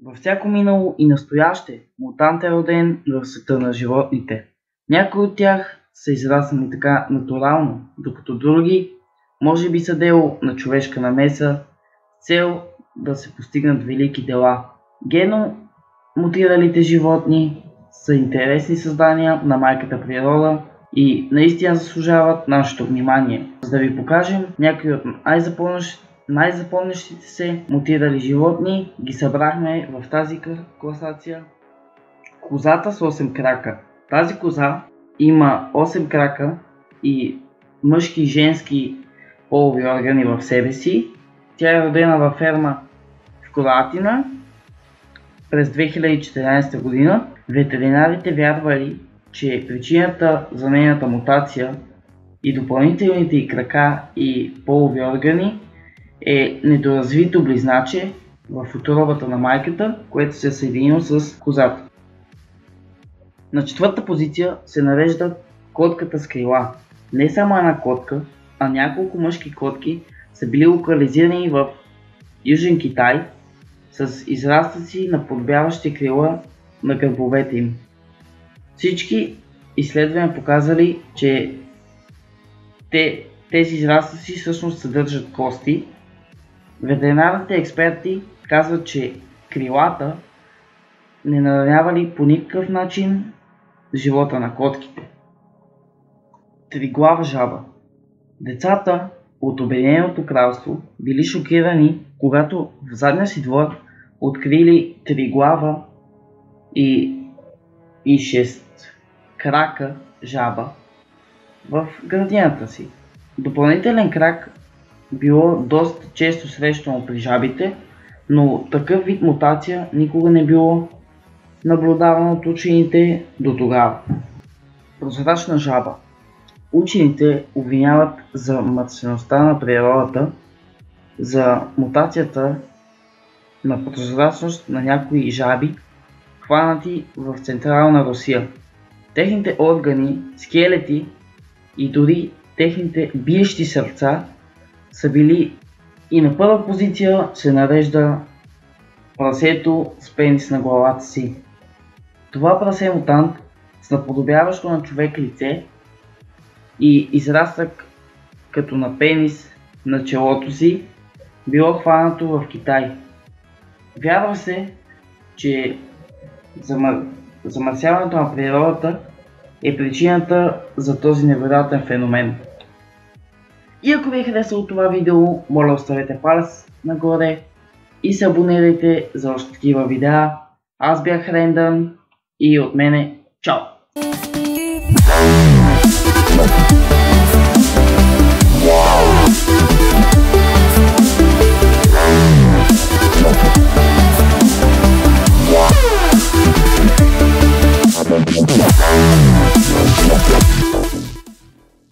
Във всяко минало и настояще мутант е роден в света на животните. Някои от тях са израснали така натурално, докато други може би са дело на човешка намеса с цел да се постигнат велики дела. Генно мутиралите животни са интересни създания на майката природа и наистина заслужават нашето внимание. За да ви покажем някои от най-запомнящите се мутирали животни, ги събрахме в тази класация. Козата с 8 крака. Тази коза има 8 крака и мъжки и женски полови органи в себе си. Тя е родена във ферма в Коратина през 2014 година. Ветеринарите вярвали, че причината за нейната мутация и допълнителните й крака и полови органи е недоразвито близначе в утробата на майката, което се е съединило с козата. На четвърта позиция се нарежда котката с крила. Не само една котка, а няколко мъжки котки са били локализирани в Южен Китай с израстъци на подобяващи крила на гърбовете им. Всички изследвания показали, че тези израстъци всъщност съдържат кости. Ветеринарните експерти казват, че крилата не наранявали по никакъв начин живота на котките. Триглава жаба. Децата от Обединеното кралство били шокирани, когато в задния си двор открили триглава и 6 крака жаба в градината си. Допълнителен крак било доста често срещано при жабите, но такъв вид мутация никога не било наблюдавано от учените до тогава. Прозрачна жаба. Учените обвиняват за мъртвеността на природата, за мутацията на прозрачност на някои жаби, хванати в Централна Русия. Техните органи, скелети и дори техните биещи сърца са били и на първа позиция се нарежда прасето с пенис на главата си. Това прасе мутант с наподобяващо на човек лице и израстък като на пенис на челото си било хванато в Китай. Вярва се, че замърсяването на природата е причината за този невероятен феномен. И ако ви е харесало това видео, моля оставете палец нагоре и се абонирайте за още такива видеа. Аз бях Рендан и от мене чао!